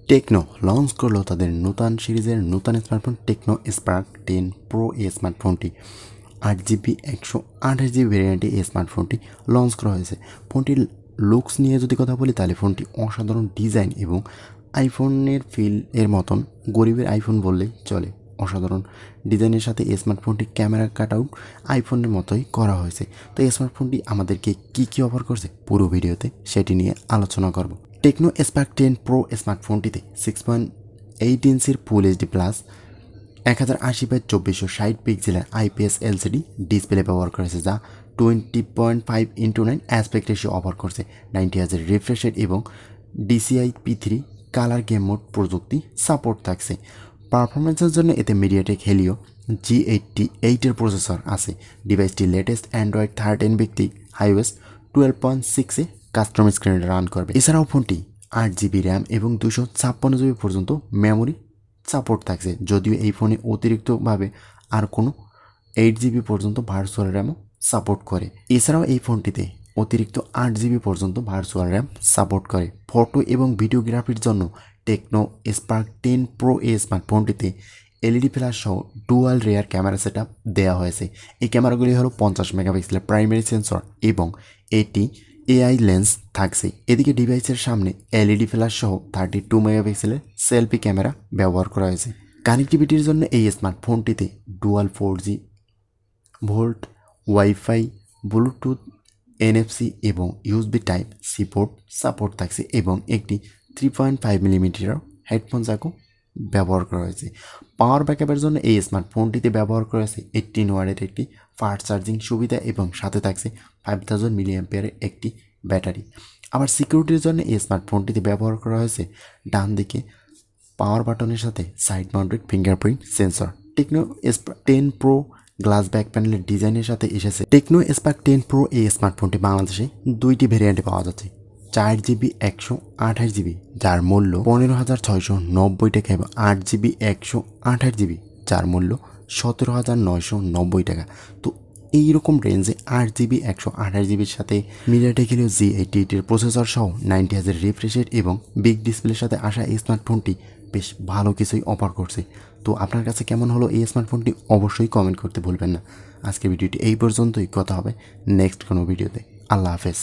Techno launch করলো তাদের নতুন সিরিজের নতুন স্মার্টফোন টেকনো স্পার্ক 10 প্রো এই স্মার্টফোনটি 8GB 128GB ভ্যারিয়েন্টে এই স্মার্টফোনটি লঞ্চ করা হয়েছে। ফোনটির লুকস নিয়ে যদি কথা বলি তাহলে ফোনটি অসাধারণ ডিজাইন এবং আইফোনের ফিল এর মতন গরিবের আইফোন বললেই চলে। অসাধারণ ডিজাইনের সাথে এই স্মার্টফোনটি ক্যামেরা কাট আউট আইফোনের মতোই করা হয়েছে। তো এই স্মার্টফোনটি আমাদেরকে কী অফার করছে পুরো ভিডিওতে সেটি নিয়ে আলোচনা করব। টেকনো স্পার্ক 10 প্রো স্মার্টফোনটিতে 6.8 ইঞ্চির ফুল এইচডি প্লাস 1080x2460 পিক্সেলের আইপিএস এলসিডি ডিসপ্লে ব্যবহার করেছে, যা 20.5:9 অ্যাসপেক্ট রেশিও অফার করছে। 90Hz রিফ্রেশ রেট এবং DCI P3 colour game mode প্রযুক্তি সাপোর্ট থাকছে। পারফরমেন্সের জন্য এতে মিডিয়াটেক হেলিও G88 এর প্রসেসর আছে। ডিভাইসটি লেটেস্ট অ্যান্ড্রয়েড 13 ভিত্তিক iOS 12.6 এ কাস্টম স্ক্রিনে রান করবে। এছাড়াও ফোনটি 8GB র্যাম এবং 256GB পর্যন্ত মেমোরি সাপোর্ট থাকছে, যদিও এই ফোনে অতিরিক্তভাবে আর কোনো 8GB পর্যন্ত ভার্চুয়াল র্যামও সাপোর্ট করে। এছাড়াও এই ফোনটিতে অতিরিক্ত 8GB পর্যন্ত ভার্চুয়াল র্যাম সাপোর্ট করে। ফটো এবং ভিডিওগ্রাফির জন্য টেকনো স্পার্ক 10 প্রো এই স্মার্টফোনটিতে LED ফ্ল্যাশ সহ dual rare camera set up দেওয়া হয়েছে। এই ক্যামেরাগুলি হলো 50 মেগাপিক্সেলের প্রাইমারি সেন্সর এবং এটি AI লেন্স থাকছে। এদিকে ডিভাইসের সামনে LED ফ্ল্যাশ সহ 32 মেগাপিক্সেলের সেলফি ক্যামেরা ব্যবহার করা হয়েছে। কানেক্টিভিটির জন্য এই স্মার্টফোনটিতে dual 4G VoLTE wifi Bluetooth NFC এবং USB type C port support থাকছে এবং একটি 3.5mm হেডফোন জ্যাকও ব্যবহার করা হয়েছে। পাওয়ার ব্যাকআপের জন্য এই স্মার্টফোনটিতে ব্যবহার করা হয়েছে 18 ওয়াটের একটি ফাস্ট চার্জিং সুবিধা এবং সাথে থাকছে 5000 mAh একটি ব্যাটারি। আবার সিকিউরিটির জন্য এই স্মার্টফোনটিতে ব্যবহার করা হয়েছে ডান দিকে পাওয়ার বাটনের সাথে side mounted fingerprint sensor. Tecno Spark 10 pro glass back প্যানেলের ডিজাইনের সাথে এসেছে। টেকনো স্পার্ক 10 প্রো এই স্মার্টফোনটি বাংলাদেশে দুইটি ভেরিয়েন্টে পাওয়া যাচ্ছে, 4GB 128GB যার মূল্য 15,690 টাকা এবং 8GB 128GB যার মূল্য 17,990 টাকা। তো এইরকম রেঞ্জে 8GB 128GBর সাথে মিডিয়াটেক হেলিও G88 এর প্রসেসর সহ 90Hz রিফ্রেশ রেট এবং বিগ ডিসপ্লের সাথে আসা এই স্মার্টফোনটি বেশ ভালো কিছুই অফার করছে। তো আপনার কাছে কেমন হলো এই স্মার্টফোনটি অবশ্যই কমেন্ট করতে ভুলবেন না। আজকের ভিডিওটি এই পর্যন্তই, কথা হবে নেক্সট কোনো ভিডিওতে। আল্লাহ হাফেজ।